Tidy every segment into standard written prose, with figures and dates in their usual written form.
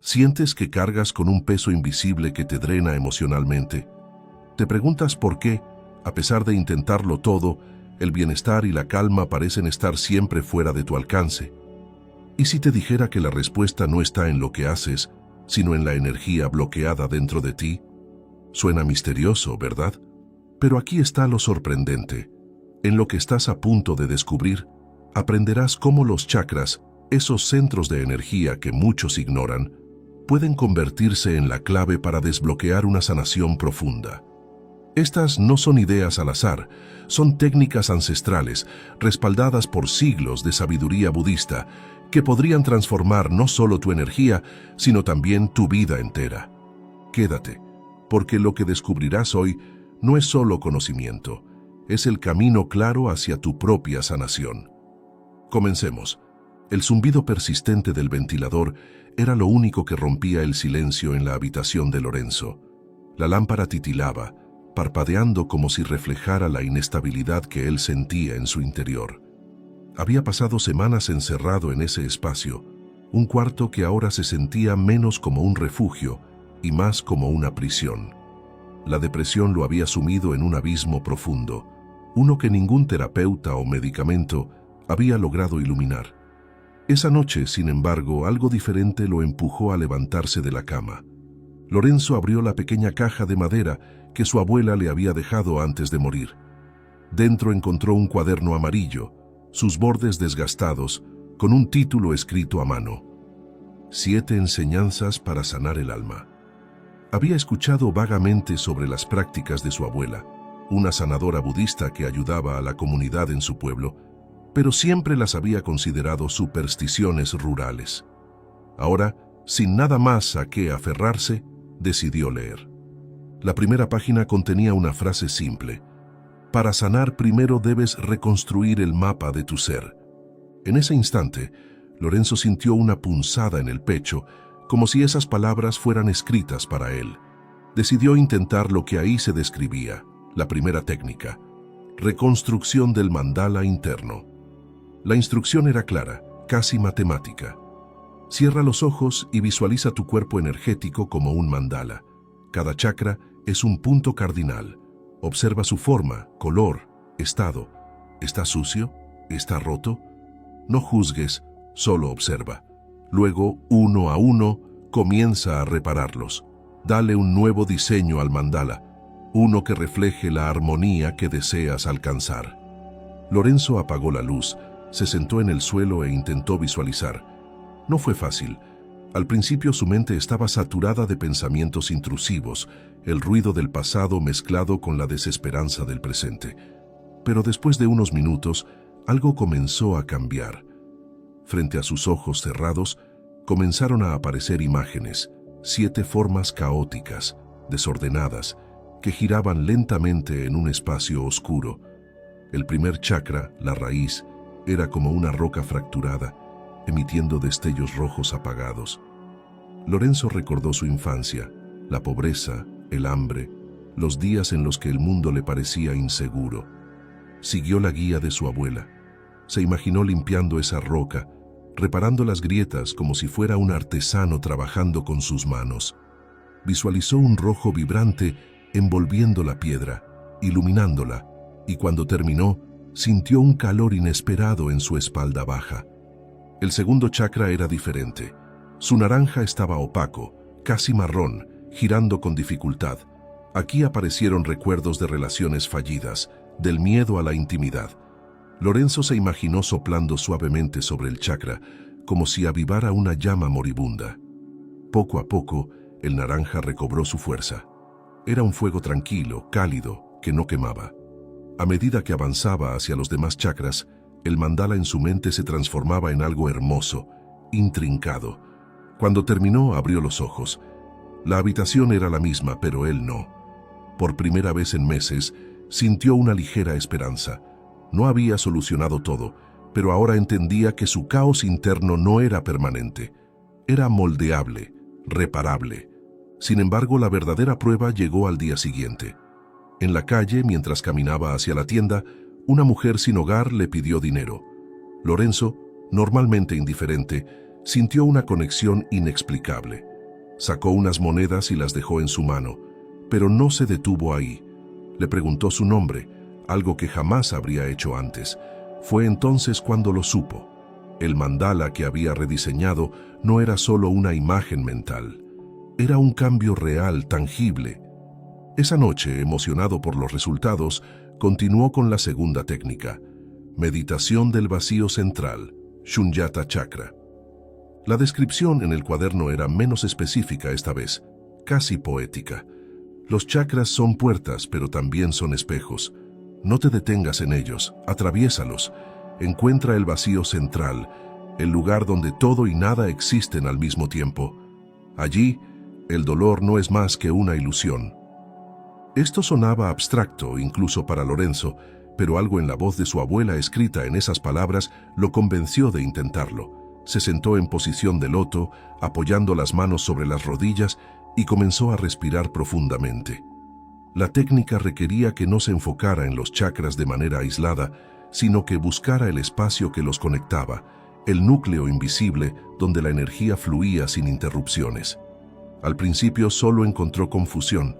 Sientes que cargas con un peso invisible que te drena emocionalmente. Te preguntas por qué, a pesar de intentarlo todo, el bienestar y la calma parecen estar siempre fuera de tu alcance. ¿Y si te dijera que la respuesta no está en lo que haces, sino en la energía bloqueada dentro de ti? Suena misterioso, ¿verdad? Pero aquí está lo sorprendente. En lo que estás a punto de descubrir, aprenderás cómo los chakras, esos centros de energía que muchos ignoran, pueden convertirse en la clave para desbloquear una sanación profunda. Estas no son ideas al azar, son técnicas ancestrales, respaldadas por siglos de sabiduría budista, que podrían transformar no solo tu energía, sino también tu vida entera. Quédate, porque lo que descubrirás hoy no es solo conocimiento, es el camino claro hacia tu propia sanación. Comencemos. El zumbido persistente del ventilador era lo único que rompía el silencio en la habitación de Lorenzo. La lámpara titilaba, parpadeando como si reflejara la inestabilidad que él sentía en su interior. Había pasado semanas encerrado en ese espacio, un cuarto que ahora se sentía menos como un refugio y más como una prisión. La depresión lo había sumido en un abismo profundo, uno que ningún terapeuta o medicamento había logrado iluminar. Esa noche, sin embargo, algo diferente lo empujó a levantarse de la cama. Lorenzo abrió la pequeña caja de madera que su abuela le había dejado antes de morir. Dentro encontró un cuaderno amarillo, sus bordes desgastados, con un título escrito a mano: 7 enseñanzas para sanar el alma. Había escuchado vagamente sobre las prácticas de su abuela, una sanadora budista que ayudaba a la comunidad en su pueblo, pero siempre las había considerado supersticiones rurales. Ahora, sin nada más a qué aferrarse, decidió leer. La primera página contenía una frase simple: para sanar primero debes reconstruir el mapa de tu ser. En ese instante, Lorenzo sintió una punzada en el pecho, como si esas palabras fueran escritas para él. Decidió intentar lo que ahí se describía, la primera técnica: reconstrucción del mandala interno. La instrucción era clara, casi matemática. Cierra los ojos y visualiza tu cuerpo energético como un mandala. Cada chakra es un punto cardinal. Observa su forma, color, estado. ¿Está sucio? ¿Está roto? No juzgues, solo observa. Luego, uno a uno, comienza a repararlos. Dale un nuevo diseño al mandala, uno que refleje la armonía que deseas alcanzar. Lorenzo apagó la luz, se sentó en el suelo e intentó visualizar. No fue fácil. Al principio su mente estaba saturada de pensamientos intrusivos, el ruido del pasado mezclado con la desesperanza del presente. Pero después de unos minutos, algo comenzó a cambiar. Frente a sus ojos cerrados, comenzaron a aparecer imágenes, 7 formas caóticas, desordenadas, que giraban lentamente en un espacio oscuro. El primer chakra, la raíz, era como una roca fracturada, emitiendo destellos rojos apagados. Lorenzo recordó su infancia, la pobreza, el hambre, los días en los que el mundo le parecía inseguro. Siguió la guía de su abuela. Se imaginó limpiando esa roca, reparando las grietas como si fuera un artesano trabajando con sus manos. Visualizó un rojo vibrante envolviendo la piedra, iluminándola, y cuando terminó, sintió un calor inesperado en su espalda baja. El segundo chakra era diferente. Su naranja estaba opaco, casi marrón, girando con dificultad. Aquí aparecieron recuerdos de relaciones fallidas, del miedo a la intimidad. Lorenzo se imaginó soplando suavemente sobre el chakra, como si avivara una llama moribunda. Poco a poco, el naranja recobró su fuerza. Era un fuego tranquilo, cálido, que no quemaba. A medida que avanzaba hacia los demás chakras, el mandala en su mente se transformaba en algo hermoso, intrincado. Cuando terminó, abrió los ojos. La habitación era la misma, pero él no. Por primera vez en meses, sintió una ligera esperanza. No había solucionado todo, pero ahora entendía que su caos interno no era permanente. Era moldeable, reparable. Sin embargo, la verdadera prueba llegó al día siguiente. En la calle, mientras caminaba hacia la tienda, una mujer sin hogar le pidió dinero. Lorenzo, normalmente indiferente, Sintió una conexión inexplicable. Sacó unas monedas y las dejó en su mano, pero no se detuvo ahí. Le preguntó su nombre, algo que jamás habría hecho antes. Fue entonces cuando lo supo. El mandala que había rediseñado no era solo una imagen mental. Era un cambio real, tangible. Esa noche, emocionado por los resultados, continuó con la segunda técnica, meditación del vacío central, Shunyata Chakra. La descripción en el cuaderno era menos específica esta vez, casi poética. Los chakras son puertas, pero también son espejos. No te detengas en ellos, atraviésalos. Encuentra el vacío central, el lugar donde todo y nada existen al mismo tiempo. Allí, el dolor no es más que una ilusión. Esto sonaba abstracto, incluso para Lorenzo, pero algo en la voz de su abuela escrita en esas palabras lo convenció de intentarlo. Se sentó en posición de loto, apoyando las manos sobre las rodillas y comenzó a respirar profundamente. La técnica requería que no se enfocara en los chakras de manera aislada, sino que buscara el espacio que los conectaba, el núcleo invisible donde la energía fluía sin interrupciones. Al principio solo encontró confusión.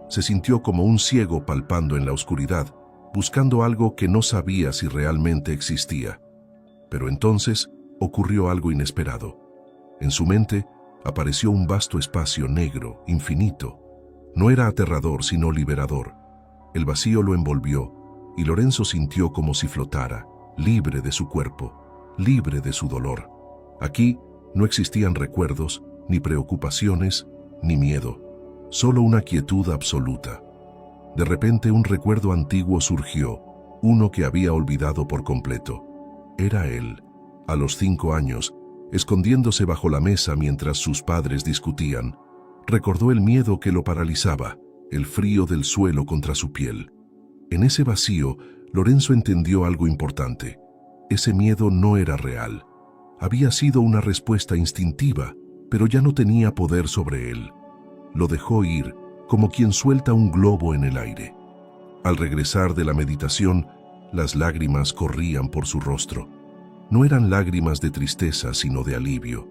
Se sintió como un ciego palpando en la oscuridad, buscando algo que no sabía si realmente existía. Pero entonces ocurrió algo inesperado. En su mente apareció un vasto espacio negro, infinito. No era aterrador, sino liberador. El vacío lo envolvió, y Lorenzo sintió como si flotara, libre de su cuerpo, libre de su dolor. Aquí no existían recuerdos, ni preocupaciones, ni miedo, solo una quietud absoluta. De repente un recuerdo antiguo surgió, uno que había olvidado por completo. Era él, a los 5 años, escondiéndose bajo la mesa mientras sus padres discutían. Recordó el miedo que lo paralizaba, el frío del suelo contra su piel. En ese vacío, Lorenzo entendió algo importante. Ese miedo no era real. Había sido una respuesta instintiva, pero ya no tenía poder sobre él. Lo dejó ir, como quien suelta un globo en el aire. Al regresar de la meditación, las lágrimas corrían por su rostro. No eran lágrimas de tristeza, sino de alivio.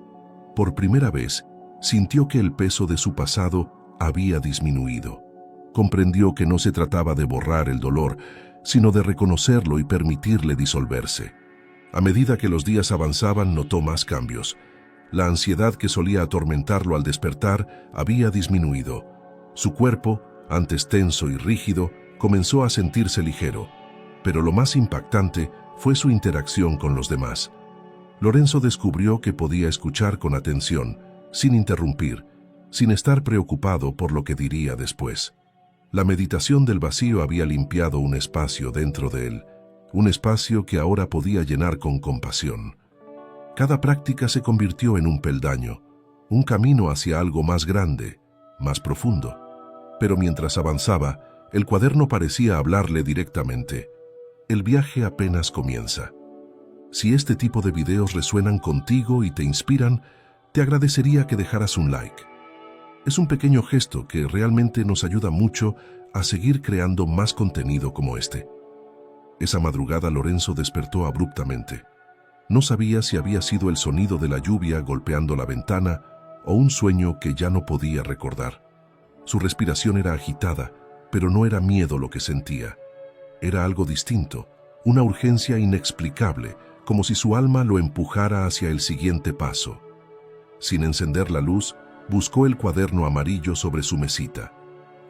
Por primera vez, sintió que el peso de su pasado había disminuido. Comprendió que no se trataba de borrar el dolor, sino de reconocerlo y permitirle disolverse. A medida que los días avanzaban, notó más cambios. La ansiedad que solía atormentarlo al despertar había disminuido. Su cuerpo, antes tenso y rígido, comenzó a sentirse ligero. Pero lo más impactante fue su interacción con los demás. Lorenzo descubrió que podía escuchar con atención, sin interrumpir, sin estar preocupado por lo que diría después. La meditación del vacío había limpiado un espacio dentro de él, un espacio que ahora podía llenar con compasión. Cada práctica se convirtió en un peldaño, un camino hacia algo más grande, más profundo. Pero mientras avanzaba, el cuaderno parecía hablarle directamente. El viaje apenas comienza. Si este tipo de videos resuenan contigo y te inspiran, te agradecería que dejaras un like. Es un pequeño gesto que realmente nos ayuda mucho a seguir creando más contenido como este. Esa madrugada Lorenzo despertó abruptamente. No sabía si había sido el sonido de la lluvia golpeando la ventana o un sueño que ya no podía recordar. Su respiración era agitada, pero no era miedo lo que sentía. Era algo distinto, una urgencia inexplicable, como si su alma lo empujara hacia el siguiente paso. Sin encender la luz, buscó el cuaderno amarillo sobre su mesita.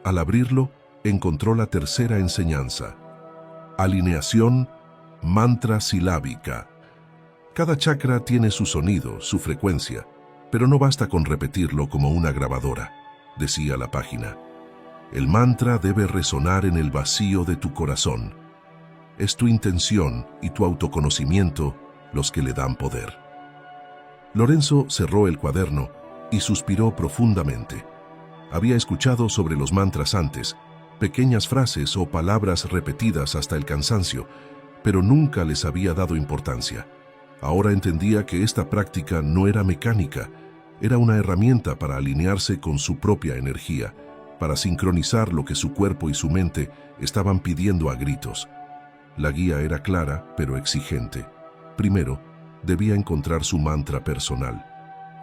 Al abrirlo, encontró la tercera enseñanza. Alineación, mantra silábica. Cada chakra tiene su sonido, su frecuencia, pero no basta con repetirlo como una grabadora, decía la página. El mantra debe resonar en el vacío de tu corazón. Es tu intención y tu autoconocimiento los que le dan poder. Lorenzo cerró el cuaderno y suspiró profundamente. Había escuchado sobre los mantras antes, pequeñas frases o palabras repetidas hasta el cansancio, pero nunca les había dado importancia. Ahora entendía que esta práctica no era mecánica, era una herramienta para alinearse con su propia energía, para sincronizar lo que su cuerpo y su mente estaban pidiendo a gritos. La guía era clara, pero exigente. Primero, debía encontrar su mantra personal.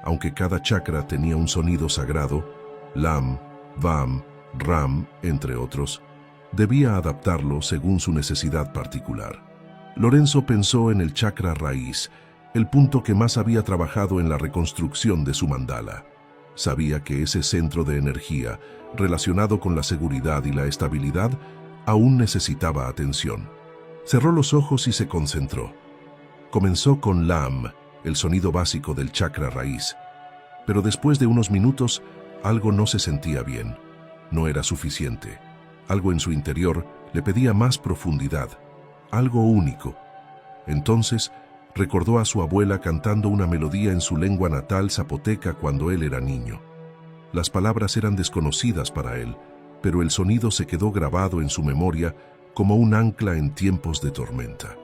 Aunque cada chakra tenía un sonido sagrado, Lam, Vam, Ram, entre otros, debía adaptarlo según su necesidad particular. Lorenzo pensó en el chakra raíz, el punto que más había trabajado en la reconstrucción de su mandala. Sabía que ese centro de energía, relacionado con la seguridad y la estabilidad, aún necesitaba atención. Cerró los ojos y se concentró. Comenzó con Lam, el sonido básico del chakra raíz. Pero después de unos minutos, algo no se sentía bien. No era suficiente. Algo en su interior le pedía más profundidad, algo único. Entonces, recordó a su abuela cantando una melodía en su lengua natal zapoteca cuando él era niño. Las palabras eran desconocidas para él, pero el sonido se quedó grabado en su memoria como un ancla en tiempos de tormenta.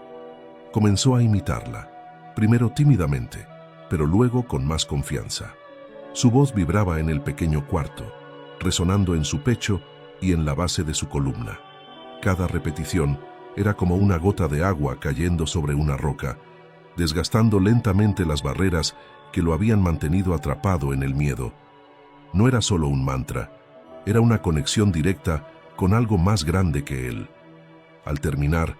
Comenzó a imitarla, primero tímidamente, pero luego con más confianza. Su voz vibraba en el pequeño cuarto, resonando en su pecho y en la base de su columna. Cada repetición era como una gota de agua cayendo sobre una roca, desgastando lentamente las barreras que lo habían mantenido atrapado en el miedo. No era solo un mantra, era una conexión directa con algo más grande que él. Al terminar,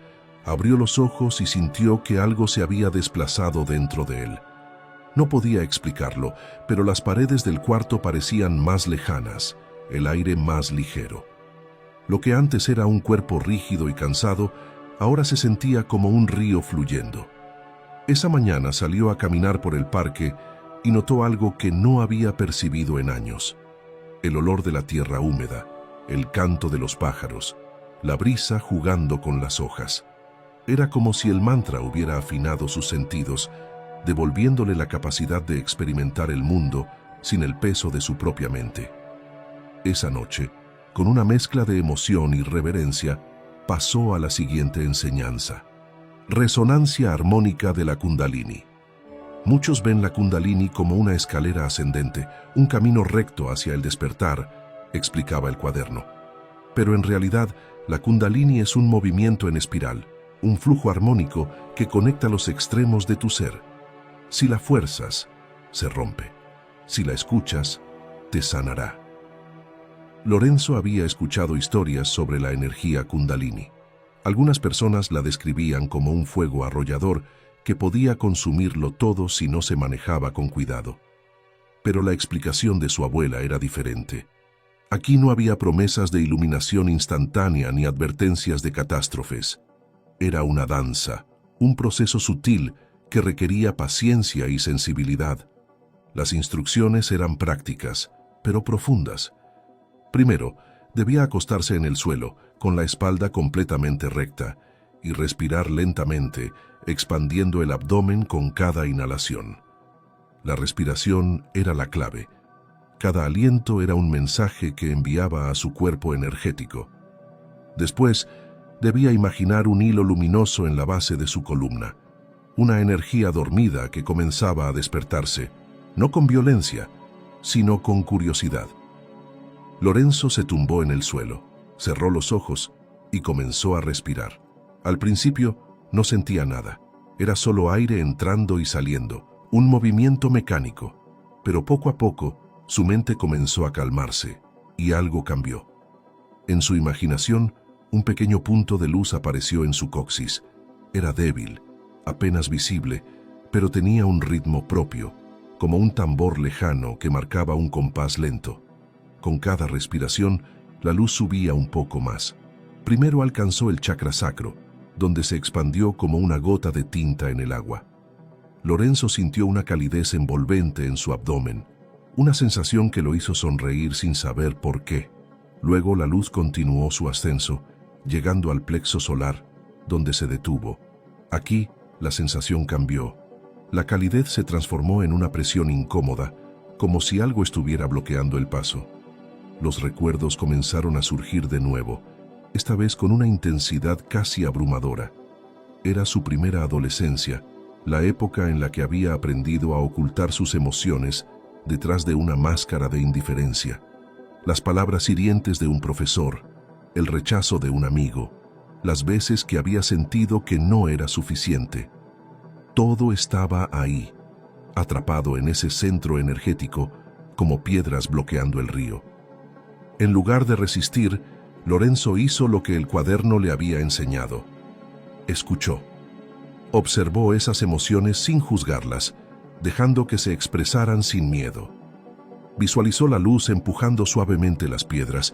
abrió los ojos y sintió que algo se había desplazado dentro de él. No podía explicarlo, pero las paredes del cuarto parecían más lejanas, el aire más ligero. Lo que antes era un cuerpo rígido y cansado, ahora se sentía como un río fluyendo. Esa mañana salió a caminar por el parque y notó algo que no había percibido en años. El olor de la tierra húmeda, el canto de los pájaros, la brisa jugando con las hojas. Era como si el mantra hubiera afinado sus sentidos, devolviéndole la capacidad de experimentar el mundo sin el peso de su propia mente. Esa noche, con una mezcla de emoción y reverencia, pasó a la siguiente enseñanza. Resonancia armónica de la Kundalini. Muchos ven la Kundalini como una escalera ascendente, un camino recto hacia el despertar, explicaba el cuaderno. Pero en realidad, la Kundalini es un movimiento en espiral, un flujo armónico que conecta los extremos de tu ser. Si la fuerzas, se rompe. Si la escuchas, te sanará. Lorenzo había escuchado historias sobre la energía Kundalini. Algunas personas la describían como un fuego arrollador que podía consumirlo todo si no se manejaba con cuidado. Pero la explicación de su abuela era diferente. Aquí no había promesas de iluminación instantánea ni advertencias de catástrofes. Era una danza, un proceso sutil que requería paciencia y sensibilidad. Las instrucciones eran prácticas, pero profundas. Primero, debía acostarse en el suelo, con la espalda completamente recta, y respirar lentamente, expandiendo el abdomen con cada inhalación. La respiración era la clave. Cada aliento era un mensaje que enviaba a su cuerpo energético. Después, debía imaginar un hilo luminoso en la base de su columna, una energía dormida que comenzaba a despertarse, no con violencia, sino con curiosidad. Lorenzo se tumbó en el suelo, cerró los ojos y comenzó a respirar. Al principio no sentía nada, era solo aire entrando y saliendo, un movimiento mecánico, pero poco a poco su mente comenzó a calmarse y algo cambió. En su imaginación, un pequeño punto de luz apareció en su coxis. Era débil, apenas visible, pero tenía un ritmo propio, como un tambor lejano que marcaba un compás lento. Con cada respiración, la luz subía un poco más. Primero alcanzó el chakra sacro, donde se expandió como una gota de tinta en el agua. Lorenzo sintió una calidez envolvente en su abdomen, una sensación que lo hizo sonreír sin saber por qué. Luego la luz continuó su ascenso, llegando al plexo solar, donde se detuvo. Aquí, la sensación cambió. La calidez se transformó en una presión incómoda, como si algo estuviera bloqueando el paso. Los recuerdos comenzaron a surgir de nuevo, esta vez con una intensidad casi abrumadora. Era su primera adolescencia, la época en la que había aprendido a ocultar sus emociones detrás de una máscara de indiferencia. Las palabras hirientes de un profesor, el rechazo de un amigo, las veces que había sentido que no era suficiente. Todo estaba ahí, atrapado en ese centro energético, como piedras bloqueando el río. En lugar de resistir, Lorenzo hizo lo que el cuaderno le había enseñado. Escuchó. Observó esas emociones sin juzgarlas, dejando que se expresaran sin miedo. Visualizó la luz empujando suavemente las piedras,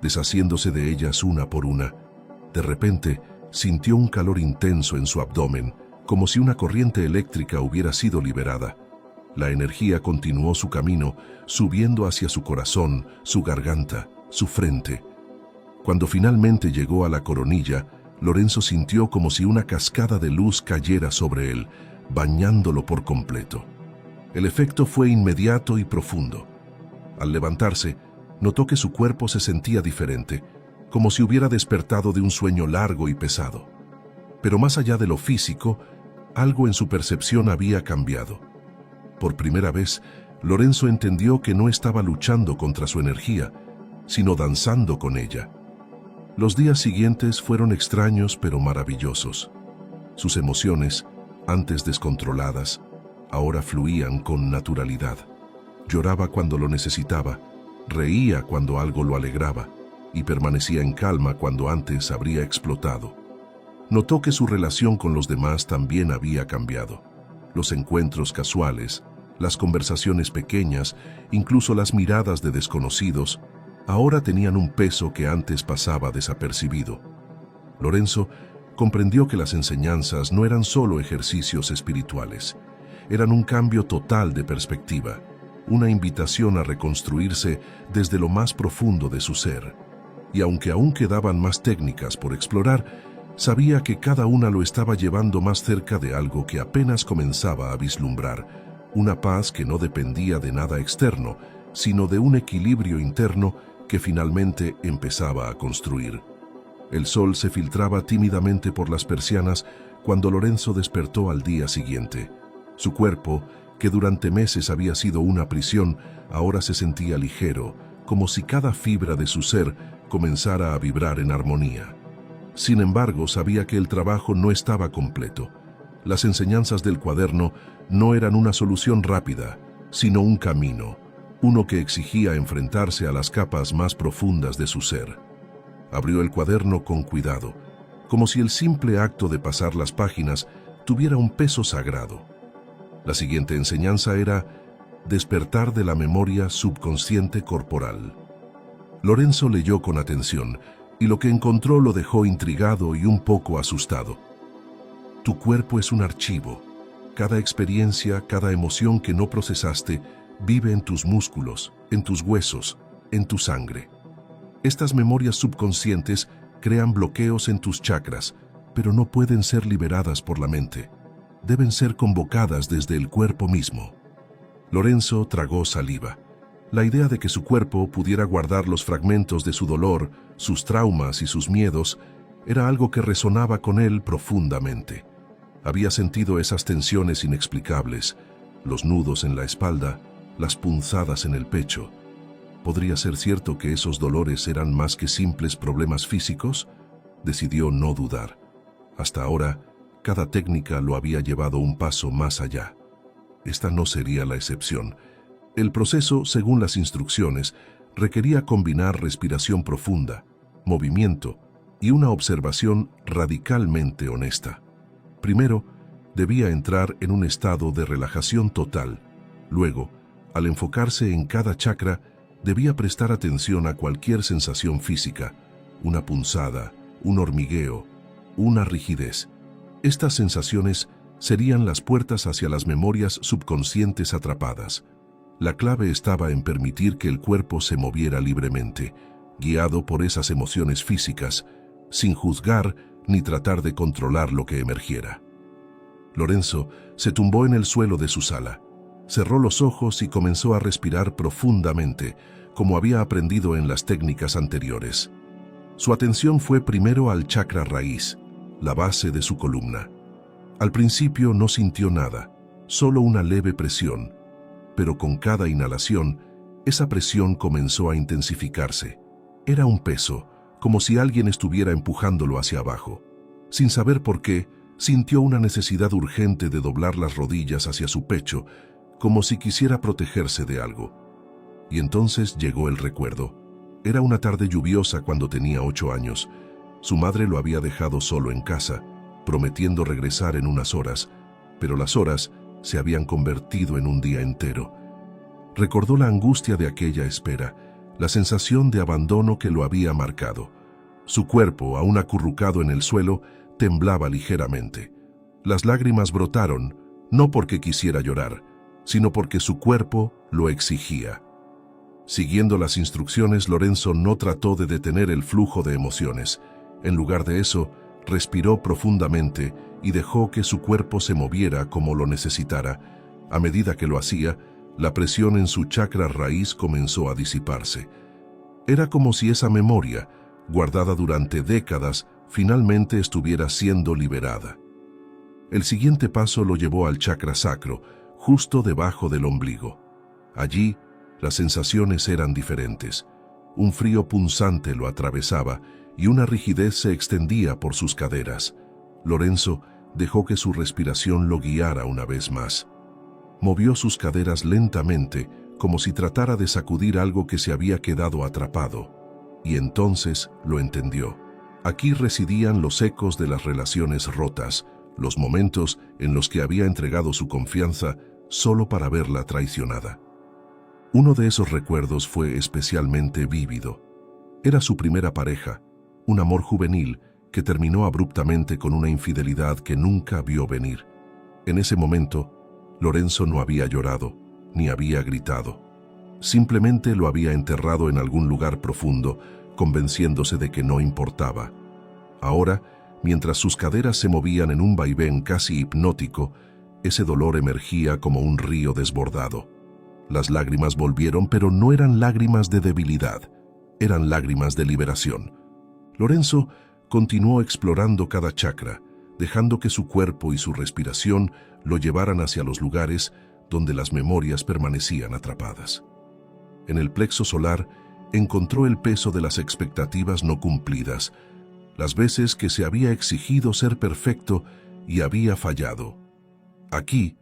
deshaciéndose de ellas una por una. De repente, sintió un calor intenso en su abdomen, como si una corriente eléctrica hubiera sido liberada. La energía continuó su camino, subiendo hacia su corazón, su garganta, su frente. Cuando finalmente llegó a la coronilla, Lorenzo sintió como si una cascada de luz cayera sobre él, bañándolo por completo. El efecto fue inmediato y profundo. Al levantarse, notó que su cuerpo se sentía diferente, como si hubiera despertado de un sueño largo y pesado. Pero más allá de lo físico, algo en su percepción había cambiado. Por primera vez, Lorenzo entendió que no estaba luchando contra su energía, sino danzando con ella. Los días siguientes fueron extraños pero maravillosos. Sus emociones, antes descontroladas, ahora fluían con naturalidad. Lloraba cuando lo necesitaba, reía cuando algo lo alegraba y permanecía en calma cuando antes habría explotado. Notó que su relación con los demás también había cambiado. Los encuentros casuales, las conversaciones pequeñas, incluso las miradas de desconocidos, ahora tenían un peso que antes pasaba desapercibido. Lorenzo comprendió que las enseñanzas no eran solo ejercicios espirituales, eran un cambio total de perspectiva, una invitación a reconstruirse desde lo más profundo de su ser. Y aunque aún quedaban más técnicas por explorar, sabía que cada una lo estaba llevando más cerca de algo que apenas comenzaba a vislumbrar, una paz que no dependía de nada externo, sino de un equilibrio interno que finalmente empezaba a construir. El sol se filtraba tímidamente por las persianas cuando Lorenzo despertó al día siguiente. Su cuerpo, que durante meses había sido una prisión, ahora se sentía ligero, como si cada fibra de su ser comenzara a vibrar en armonía. Sin embargo, sabía que el trabajo no estaba completo. Las enseñanzas del cuaderno no eran una solución rápida, sino un camino, uno que exigía enfrentarse a las capas más profundas de su ser. Abrió el cuaderno con cuidado, como si el simple acto de pasar las páginas tuviera un peso sagrado. La siguiente enseñanza era despertar de la memoria subconsciente corporal. Lorenzo leyó con atención, y lo que encontró lo dejó intrigado y un poco asustado. Tu cuerpo es un archivo. Cada experiencia, cada emoción que no procesaste, vive en tus músculos, en tus huesos, en tu sangre. Estas memorias subconscientes crean bloqueos en tus chakras, pero no pueden ser liberadas por la mente. Deben ser convocadas desde el cuerpo mismo. Lorenzo tragó saliva. La idea de que su cuerpo pudiera guardar los fragmentos de su dolor, sus traumas y sus miedos, era algo que resonaba con él profundamente. Había sentido esas tensiones inexplicables, los nudos en la espalda, las punzadas en el pecho. ¿Podría ser cierto que esos dolores eran más que simples problemas físicos? Decidió no dudar. Hasta ahora, cada técnica lo había llevado un paso más allá. Esta no sería la excepción. El proceso, según las instrucciones, requería combinar respiración profunda, movimiento y una observación radicalmente honesta. Primero, debía entrar en un estado de relajación total. Luego, al enfocarse en cada chakra, debía prestar atención a cualquier sensación física, una punzada, un hormigueo, una rigidez. Estas sensaciones serían las puertas hacia las memorias subconscientes atrapadas. La clave estaba en permitir que el cuerpo se moviera libremente, guiado por esas emociones físicas, sin juzgar ni tratar de controlar lo que emergiera. Lorenzo se tumbó en el suelo de su sala, cerró los ojos y comenzó a respirar profundamente, como había aprendido en las técnicas anteriores. Su atención fue primero al chakra raíz, la base de su columna. Al principio no sintió nada, solo una leve presión, pero con cada inhalación, esa presión comenzó a intensificarse. Era un peso, como si alguien estuviera empujándolo hacia abajo. Sin saber por qué, sintió una necesidad urgente de doblar las rodillas hacia su pecho, como si quisiera protegerse de algo. Y entonces llegó el recuerdo. Era una tarde lluviosa cuando tenía 8 años. Su madre lo había dejado solo en casa, prometiendo regresar en unas horas, pero las horas se habían convertido en un día entero. Recordó la angustia de aquella espera, la sensación de abandono que lo había marcado. Su cuerpo, aún acurrucado en el suelo, temblaba ligeramente. Las lágrimas brotaron, no porque quisiera llorar, sino porque su cuerpo lo exigía. Siguiendo las instrucciones, Lorenzo no trató de detener el flujo de emociones. En lugar de eso, respiró profundamente y dejó que su cuerpo se moviera como lo necesitara. A medida que lo hacía, la presión en su chakra raíz comenzó a disiparse. Era como si esa memoria, guardada durante décadas, finalmente estuviera siendo liberada. El siguiente paso lo llevó al chakra sacro, justo debajo del ombligo. Allí, las sensaciones eran diferentes. Un frío punzante lo atravesaba y una rigidez se extendía por sus caderas. Lorenzo dejó que su respiración lo guiara una vez más. Movió sus caderas lentamente, como si tratara de sacudir algo que se había quedado atrapado. Y entonces lo entendió. Aquí residían los ecos de las relaciones rotas, los momentos en los que había entregado su confianza solo para verla traicionada. Uno de esos recuerdos fue especialmente vívido. Era su primera pareja, un amor juvenil que terminó abruptamente con una infidelidad que nunca vio venir. En ese momento, Lorenzo no había llorado, ni había gritado. Simplemente lo había enterrado en algún lugar profundo, convenciéndose de que no importaba. Ahora, mientras sus caderas se movían en un vaivén casi hipnótico, ese dolor emergía como un río desbordado. Las lágrimas volvieron, pero no eran lágrimas de debilidad, eran lágrimas de liberación. Lorenzo continuó explorando cada chakra, dejando que su cuerpo y su respiración lo llevaran hacia los lugares donde las memorias permanecían atrapadas. En el plexo solar encontró el peso de las expectativas no cumplidas, las veces que se había exigido ser perfecto y había fallado. Aquí,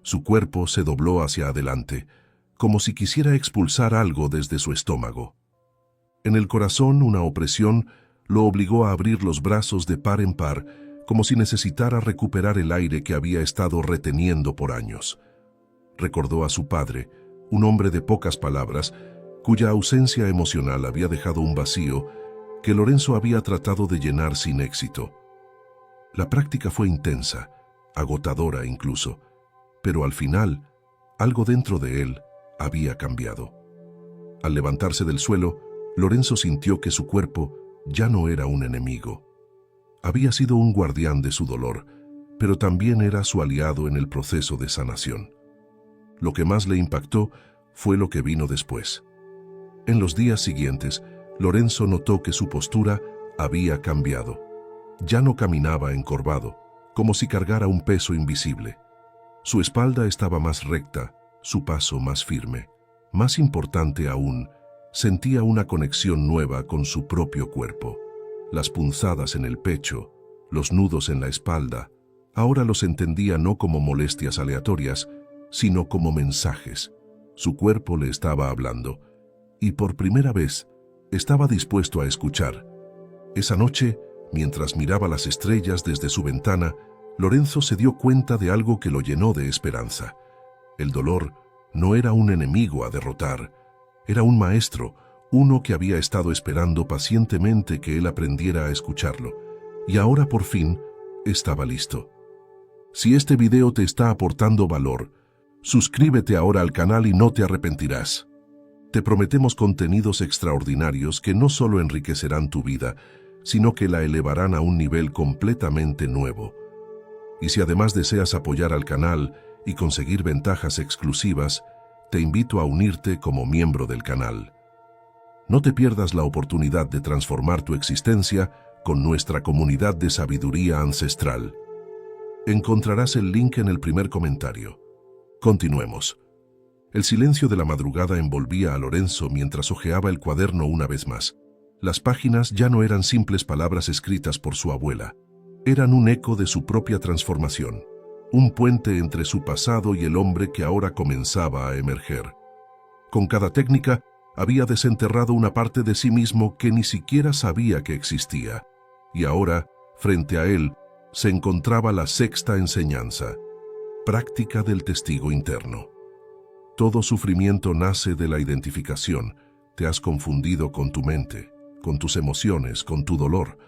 su cuerpo se dobló hacia adelante, como si quisiera expulsar algo desde su estómago. En el corazón, una opresión lo obligó a abrir los brazos de par en par, como si necesitara recuperar el aire que había estado reteniendo por años. Recordó a su padre, un hombre de pocas palabras, cuya ausencia emocional había dejado un vacío que Lorenzo había tratado de llenar sin éxito. La práctica fue intensa, agotadora incluso, pero al final, algo dentro de él había cambiado. Al levantarse del suelo, Lorenzo sintió que su cuerpo ya no era un enemigo. Había sido un guardián de su dolor, pero también era su aliado en el proceso de sanación. Lo que más le impactó fue lo que vino después. En los días siguientes, Lorenzo notó que su postura había cambiado. Ya no caminaba encorvado, como si cargara un peso invisible. Su espalda estaba más recta, su paso más firme. Más importante aún, sentía una conexión nueva con su propio cuerpo. Las punzadas en el pecho, los nudos en la espalda, ahora los entendía no como molestias aleatorias, sino como mensajes. Su cuerpo le estaba hablando, y por primera vez estaba dispuesto a escuchar. Esa noche, mientras miraba las estrellas desde su ventana, Lorenzo se dio cuenta de algo que lo llenó de esperanza. El dolor no era un enemigo a derrotar, era un maestro, uno que había estado esperando pacientemente que él aprendiera a escucharlo, y ahora por fin estaba listo. Si este video te está aportando valor, suscríbete ahora al canal y no te arrepentirás. Te prometemos contenidos extraordinarios que no solo enriquecerán tu vida, sino que la elevarán a un nivel completamente nuevo. Y si además deseas apoyar al canal y conseguir ventajas exclusivas, te invito a unirte como miembro del canal. No te pierdas la oportunidad de transformar tu existencia con nuestra comunidad de sabiduría ancestral. Encontrarás el link en el primer comentario. Continuemos. El silencio de la madrugada envolvía a Lorenzo mientras hojeaba el cuaderno una vez más. Las páginas ya no eran simples palabras escritas por su abuela. Eran un eco de su propia transformación. un puente entre su pasado y el hombre que ahora comenzaba a emerger. Con cada técnica, había desenterrado una parte de sí mismo que ni siquiera sabía que existía, y ahora, frente a él, se encontraba la sexta enseñanza: práctica del testigo interno. Todo sufrimiento nace de la identificación. Te has confundido con tu mente, con tus emociones, con tu dolor.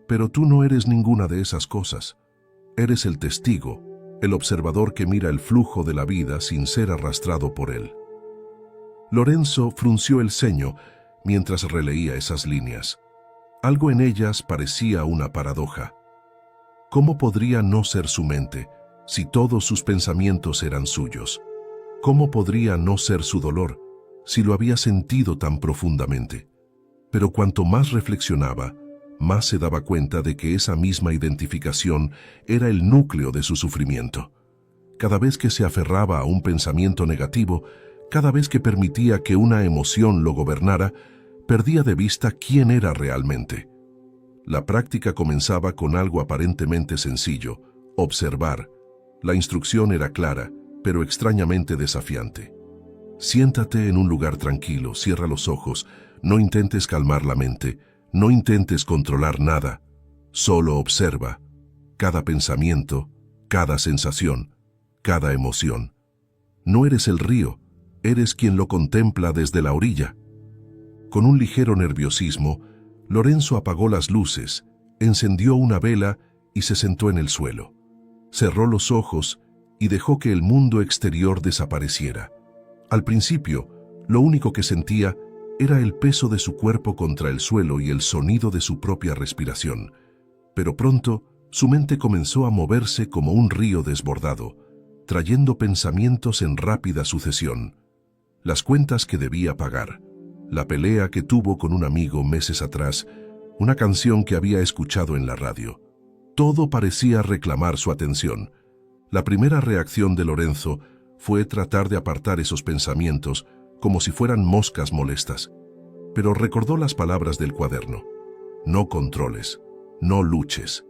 Pero tú no eres ninguna de esas cosas. Eres el testigo, el observador que mira el flujo de la vida sin ser arrastrado por él. Lorenzo frunció el ceño mientras releía esas líneas. Algo en ellas parecía una paradoja. ¿Cómo podría no ser su mente si todos sus pensamientos eran suyos? ¿Cómo podría no ser su dolor si lo había sentido tan profundamente? Pero cuanto más reflexionaba, más se daba cuenta de que esa misma identificación era el núcleo de su sufrimiento. Cada vez que se aferraba a un pensamiento negativo, cada vez que permitía que una emoción lo gobernara, perdía de vista quién era realmente. La práctica comenzaba con algo aparentemente sencillo: observar. La instrucción era clara, pero extrañamente desafiante. Siéntate en un lugar tranquilo, cierra los ojos, no intentes calmar la mente, no intentes controlar nada, solo observa cada pensamiento, cada sensación, cada emoción. No eres el río, eres quien lo contempla desde la orilla. Con un ligero nerviosismo, Lorenzo apagó las luces, encendió una vela y se sentó en el suelo. Cerró los ojos y dejó que el mundo exterior desapareciera. Al principio, lo único que sentía era el peso de su cuerpo contra el suelo y el sonido de su propia respiración. Pero pronto, su mente comenzó a moverse como un río desbordado, trayendo pensamientos en rápida sucesión. Las cuentas que debía pagar, la pelea que tuvo con un amigo meses atrás, una canción que había escuchado en la radio. Todo parecía reclamar su atención. La primera reacción de Lorenzo fue tratar de apartar esos pensamientos como si fueran moscas molestas. Pero recordó las palabras del cuaderno: no controles, no luches.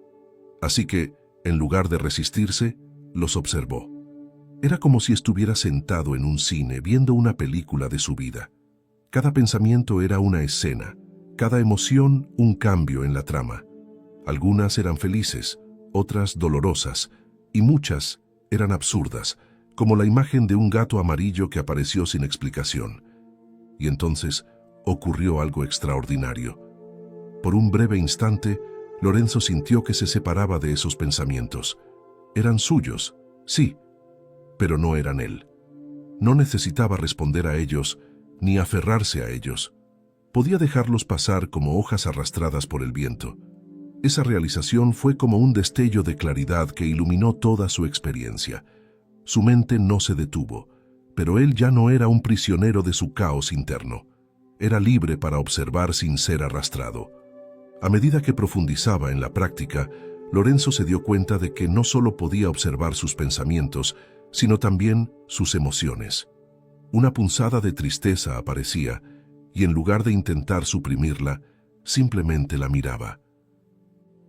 Así que, en lugar de resistirse, los observó. Era como si estuviera sentado en un cine viendo una película de su vida. Cada pensamiento era una escena, cada emoción un cambio en la trama. Algunas eran felices, otras dolorosas, y muchas eran absurdas, como la imagen de un gato amarillo que apareció sin explicación. Y entonces ocurrió algo extraordinario. Por un breve instante, Lorenzo sintió que se separaba de esos pensamientos. Eran suyos, sí, pero no eran él. No necesitaba responder a ellos, ni aferrarse a ellos. Podía dejarlos pasar como hojas arrastradas por el viento. Esa realización fue como un destello de claridad que iluminó toda su experiencia. Su mente no se detuvo, pero él ya no era un prisionero de su caos interno. Era libre para observar sin ser arrastrado. A medida que profundizaba en la práctica, Lorenzo se dio cuenta de que no solo podía observar sus pensamientos, sino también sus emociones. Una punzada de tristeza aparecía, y en lugar de intentar suprimirla, simplemente la miraba.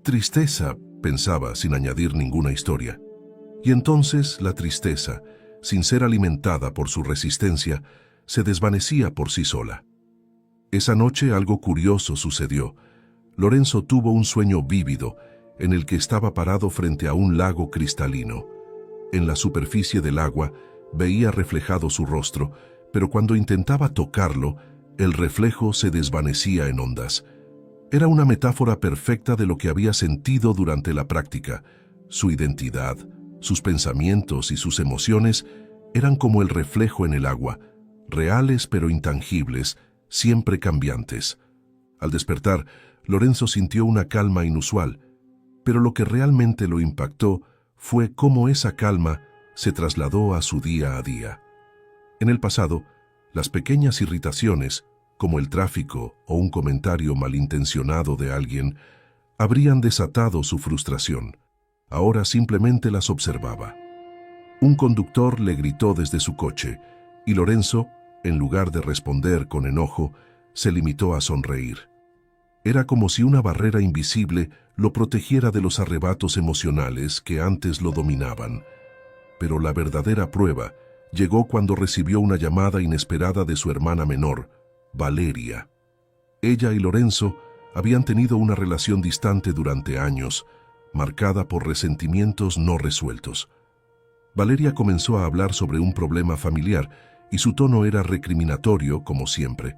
Tristeza, pensaba sin añadir ninguna historia. Y entonces la tristeza, sin ser alimentada por su resistencia, se desvanecía por sí sola. Esa noche algo curioso sucedió. Lorenzo tuvo un sueño vívido en el que estaba parado frente a un lago cristalino. En la superficie del agua veía reflejado su rostro, pero cuando intentaba tocarlo, el reflejo se desvanecía en ondas. Era una metáfora perfecta de lo que había sentido durante la práctica. Su identidad, sus pensamientos y sus emociones eran como el reflejo en el agua, reales pero intangibles, siempre cambiantes. Al despertar, Lorenzo sintió una calma inusual, pero lo que realmente lo impactó fue cómo esa calma se trasladó a su día a día. En el pasado, las pequeñas irritaciones, como el tráfico o un comentario malintencionado de alguien, habrían desatado su frustración. Ahora simplemente las observaba. Un conductor le gritó desde su coche, y Lorenzo, en lugar de responder con enojo, se limitó a sonreír. Era como si una barrera invisible lo protegiera de los arrebatos emocionales que antes lo dominaban. Pero la verdadera prueba llegó cuando recibió una llamada inesperada de su hermana menor, Valeria. Ella y Lorenzo habían tenido una relación distante durante años, marcada por resentimientos no resueltos. Valeria comenzó a hablar sobre un problema familiar y su tono era recriminatorio, como siempre.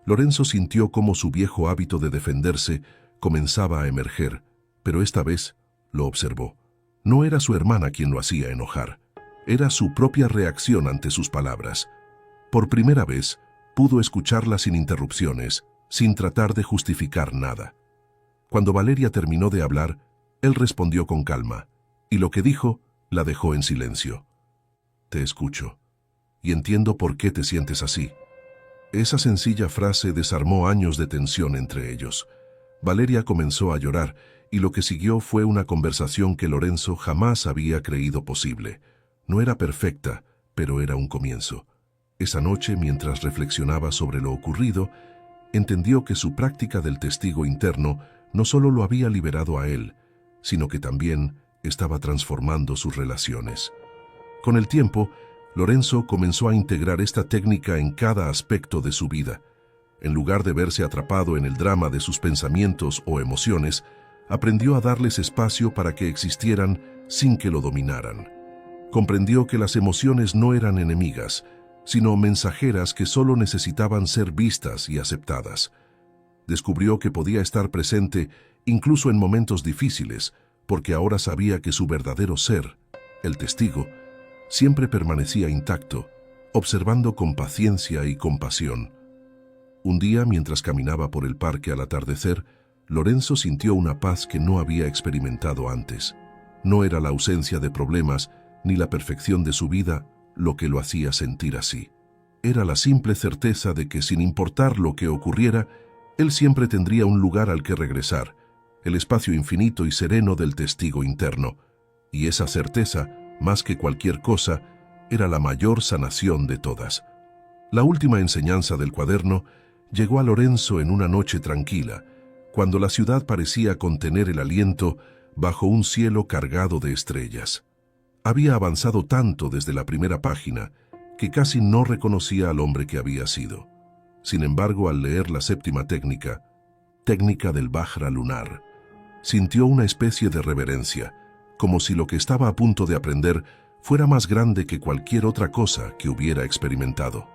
Lorenzo sintió cómo su viejo hábito de defenderse comenzaba a emerger, pero esta vez lo observó. No era su hermana quien lo hacía enojar, era su propia reacción ante sus palabras. Por primera vez, pudo escucharla sin interrupciones, sin tratar de justificar nada. Cuando Valeria terminó de hablar, él respondió con calma, y lo que dijo la dejó en silencio. Te escucho, y entiendo por qué te sientes así. Esa sencilla frase desarmó años de tensión entre ellos. Valeria comenzó a llorar, y lo que siguió fue una conversación que Lorenzo jamás había creído posible. No era perfecta, pero era un comienzo. Esa noche, mientras reflexionaba sobre lo ocurrido, entendió que su práctica del testigo interno no solo lo había liberado a él, sino que también estaba transformando sus relaciones. Con el tiempo, Lorenzo comenzó a integrar esta técnica en cada aspecto de su vida. En lugar de verse atrapado en el drama de sus pensamientos o emociones, aprendió a darles espacio para que existieran sin que lo dominaran. Comprendió que las emociones no eran enemigas, sino mensajeras que solo necesitaban ser vistas y aceptadas. Descubrió que podía estar presente incluso en momentos difíciles, porque ahora sabía que su verdadero ser, el testigo, siempre permanecía intacto, observando con paciencia y compasión. Un día, mientras caminaba por el parque al atardecer, Lorenzo sintió una paz que no había experimentado antes. No era la ausencia de problemas ni la perfección de su vida lo que lo hacía sentir así. Era la simple certeza de que, sin importar lo que ocurriera, él siempre tendría un lugar al que regresar, el espacio infinito y sereno del testigo interno. Y esa certeza, más que cualquier cosa, era la mayor sanación de todas. La última enseñanza del cuaderno llegó a Lorenzo en una noche tranquila, cuando la ciudad parecía contener el aliento bajo un cielo cargado de estrellas. Había avanzado tanto desde la primera página que casi no reconocía al hombre que había sido. Sin embargo, al leer la séptima técnica del Vajra lunar, sintió una especie de reverencia, como si lo que estaba a punto de aprender fuera más grande que cualquier otra cosa que hubiera experimentado.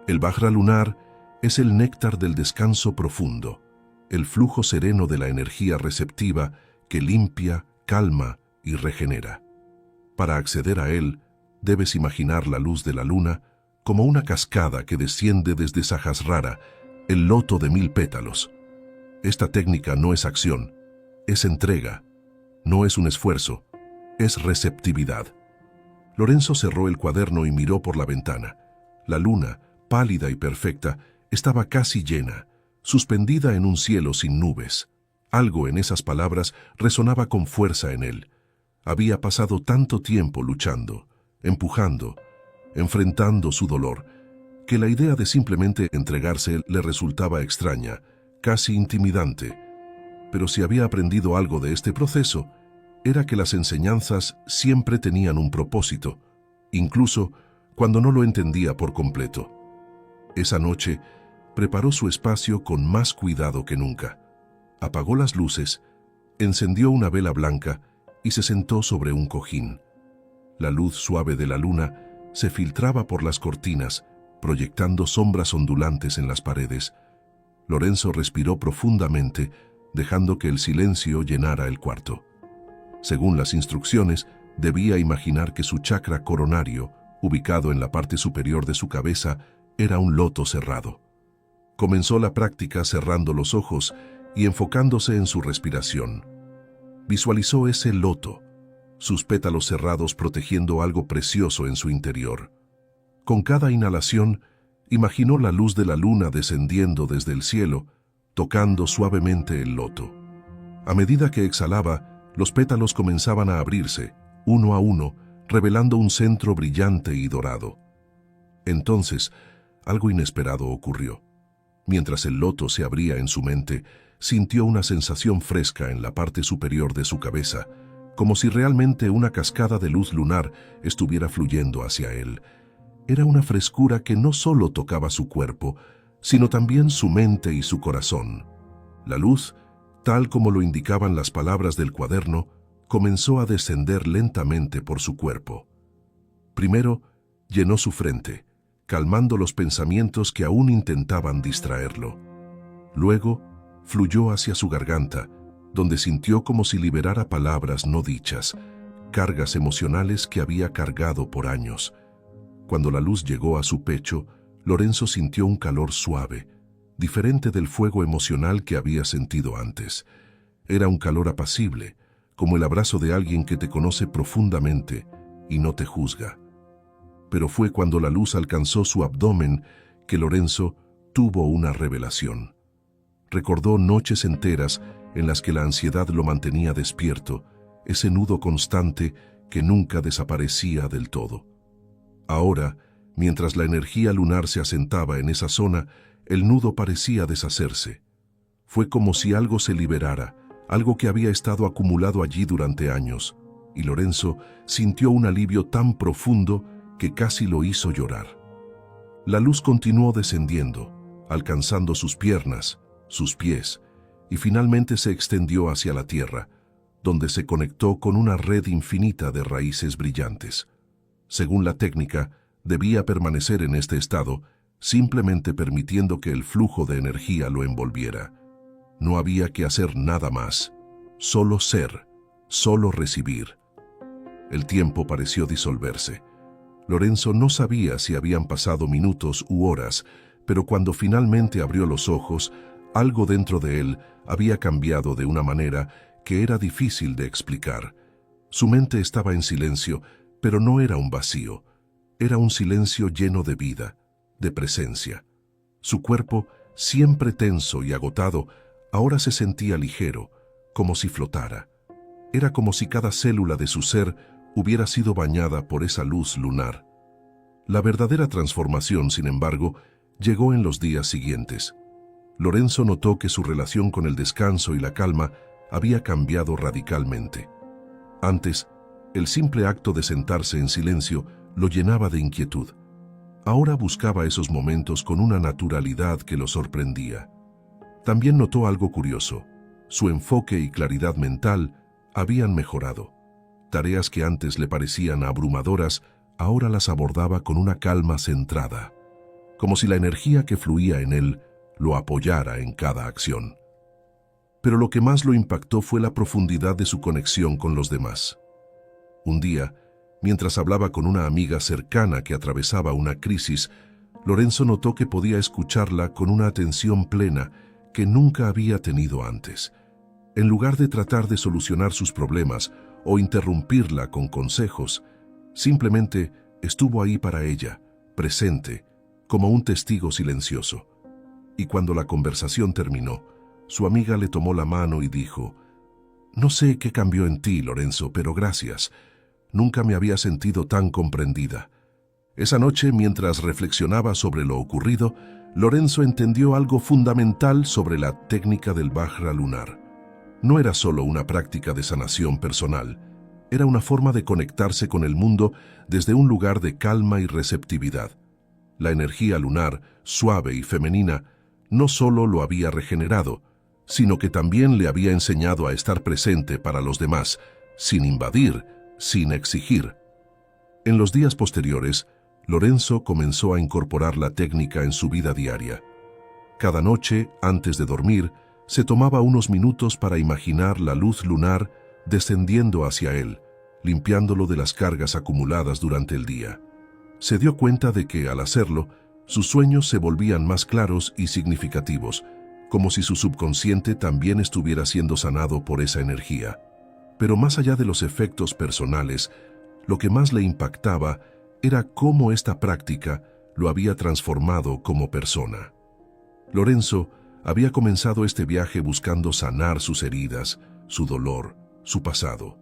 El Vajra lunar es el néctar del descanso profundo, el flujo sereno de la energía receptiva que limpia, calma y regenera. Para acceder a él, debes imaginar la luz de la luna como una cascada que desciende desde Sahasrara, el loto de 1000 pétalos. Esta técnica no es acción, es entrega, no es un esfuerzo, es receptividad. Lorenzo cerró el cuaderno y miró por la ventana. La luna, pálida y perfecta, estaba casi llena, suspendida en un cielo sin nubes. Algo en esas palabras resonaba con fuerza en él. Había pasado tanto tiempo luchando, empujando, enfrentando su dolor, que la idea de simplemente entregarse le resultaba extraña, casi intimidante. Pero si había aprendido algo de este proceso, era que las enseñanzas siempre tenían un propósito, incluso cuando no lo entendía por completo. Esa noche, preparó su espacio con más cuidado que nunca. Apagó las luces, encendió una vela blanca y se sentó sobre un cojín. La luz suave de la luna se filtraba por las cortinas, proyectando sombras ondulantes en las paredes. Lorenzo respiró profundamente, dejando que el silencio llenara el cuarto. Según las instrucciones, debía imaginar que su chakra coronario, ubicado en la parte superior de su cabeza, era un loto cerrado. Comenzó la práctica cerrando los ojos y enfocándose en su respiración. Visualizó ese loto, sus pétalos cerrados protegiendo algo precioso en su interior. Con cada inhalación, imaginó la luz de la luna descendiendo desde el cielo, tocando suavemente el loto. A medida que exhalaba, los pétalos comenzaban a abrirse, uno a uno, revelando un centro brillante y dorado. Entonces, algo inesperado ocurrió. Mientras el loto se abría en su mente, sintió una sensación fresca en la parte superior de su cabeza, como si realmente una cascada de luz lunar estuviera fluyendo hacia él. Era una frescura que no solo tocaba su cuerpo, sino también su mente y su corazón. La luz, tal como lo indicaban las palabras del cuaderno, comenzó a descender lentamente por su cuerpo. Primero, llenó su frente, calmando los pensamientos que aún intentaban distraerlo. Luego, fluyó hacia su garganta, donde sintió como si liberara palabras no dichas, cargas emocionales que había cargado por años. Cuando la luz llegó a su pecho, Lorenzo sintió un calor suave, diferente del fuego emocional que había sentido antes. Era un calor apacible, como el abrazo de alguien que te conoce profundamente y no te juzga. Pero fue cuando la luz alcanzó su abdomen que Lorenzo tuvo una revelación. Recordó noches enteras en las que la ansiedad lo mantenía despierto, ese nudo constante que nunca desaparecía del todo. Ahora, mientras la energía lunar se asentaba en esa zona, el nudo parecía deshacerse. Fue como si algo se liberara, algo que había estado acumulado allí durante años, y Lorenzo sintió un alivio tan profundo que casi lo hizo llorar. La luz continuó descendiendo, alcanzando sus piernas, sus pies, y finalmente se extendió hacia la tierra, donde se conectó con una red infinita de raíces brillantes. Según la técnica, debía permanecer en este estado, simplemente permitiendo que el flujo de energía lo envolviera. No había que hacer nada más, solo ser, solo recibir. El tiempo pareció disolverse. Lorenzo no sabía si habían pasado minutos u horas, pero cuando finalmente abrió los ojos, algo dentro de él había cambiado de una manera que era difícil de explicar. Su mente estaba en silencio, pero no era un vacío. Era un silencio lleno de vida, de presencia. Su cuerpo, siempre tenso y agotado, ahora se sentía ligero, como si flotara. Era como si cada célula de su ser hubiera sido bañada por esa luz lunar. La verdadera transformación, sin embargo, llegó en los días siguientes. Lorenzo notó que su relación con el descanso y la calma había cambiado radicalmente. Antes, el simple acto de sentarse en silencio lo llenaba de inquietud. Ahora buscaba esos momentos con una naturalidad que lo sorprendía. También notó algo curioso. Su enfoque y claridad mental habían mejorado. Tareas que antes le parecían abrumadoras, ahora las abordaba con una calma centrada, como si la energía que fluía en él lo apoyara en cada acción. Pero lo que más lo impactó fue la profundidad de su conexión con los demás. Un día, mientras hablaba con una amiga cercana que atravesaba una crisis, Lorenzo notó que podía escucharla con una atención plena que nunca había tenido antes. En lugar de tratar de solucionar sus problemas o interrumpirla con consejos, simplemente estuvo ahí para ella, presente, como un testigo silencioso. Y cuando la conversación terminó, su amiga le tomó la mano y dijo: «No sé qué cambió en ti, Lorenzo, pero gracias. Nunca me había sentido tan comprendida». Esa noche, mientras reflexionaba sobre lo ocurrido, Lorenzo entendió algo fundamental sobre la técnica del Vajra lunar. No era solo una práctica de sanación personal, era una forma de conectarse con el mundo desde un lugar de calma y receptividad. La energía lunar, suave y femenina, no solo lo había regenerado, sino que también le había enseñado a estar presente para los demás, sin invadir, sin exigir. En los días posteriores, Lorenzo comenzó a incorporar la técnica en su vida diaria. Cada noche, antes de dormir, se tomaba unos minutos para imaginar la luz lunar descendiendo hacia él, limpiándolo de las cargas acumuladas durante el día. Se dio cuenta de que, al hacerlo, sus sueños se volvían más claros y significativos, como si su subconsciente también estuviera siendo sanado por esa energía. Pero más allá de los efectos personales, lo que más le impactaba era cómo esta práctica lo había transformado como persona. Lorenzo había comenzado este viaje buscando sanar sus heridas, su dolor, su pasado.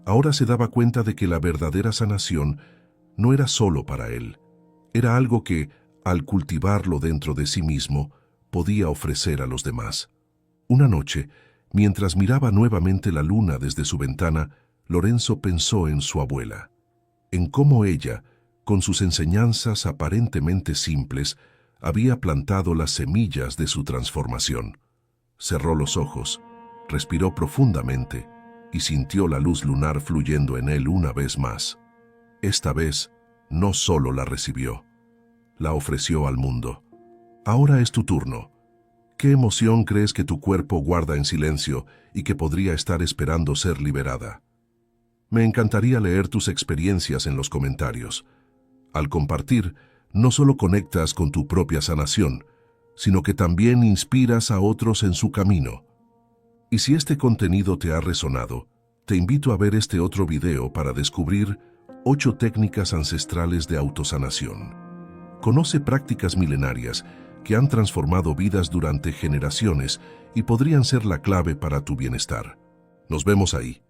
Ahora se daba cuenta de que la verdadera sanación no era solo para él, era algo que, al cultivarlo dentro de sí mismo, podía ofrecer a los demás. Una noche, mientras miraba nuevamente la luna desde su ventana, Lorenzo pensó en su abuela, en cómo ella, con sus enseñanzas aparentemente simples, había plantado las semillas de su transformación. Cerró los ojos, respiró profundamente y sintió la luz lunar fluyendo en él una vez más. Esta vez, no solo la recibió, la ofreció al mundo. Ahora es tu turno. ¿Qué emoción crees que tu cuerpo guarda en silencio y que podría estar esperando ser liberada? Me encantaría leer tus experiencias en los comentarios. Al compartir, no solo conectas con tu propia sanación, sino que también inspiras a otros en su camino. Y si este contenido te ha resonado, te invito a ver este otro video para descubrir 8 técnicas ancestrales de autosanación. Conoce prácticas milenarias que han transformado vidas durante generaciones y podrían ser la clave para tu bienestar. Nos vemos ahí.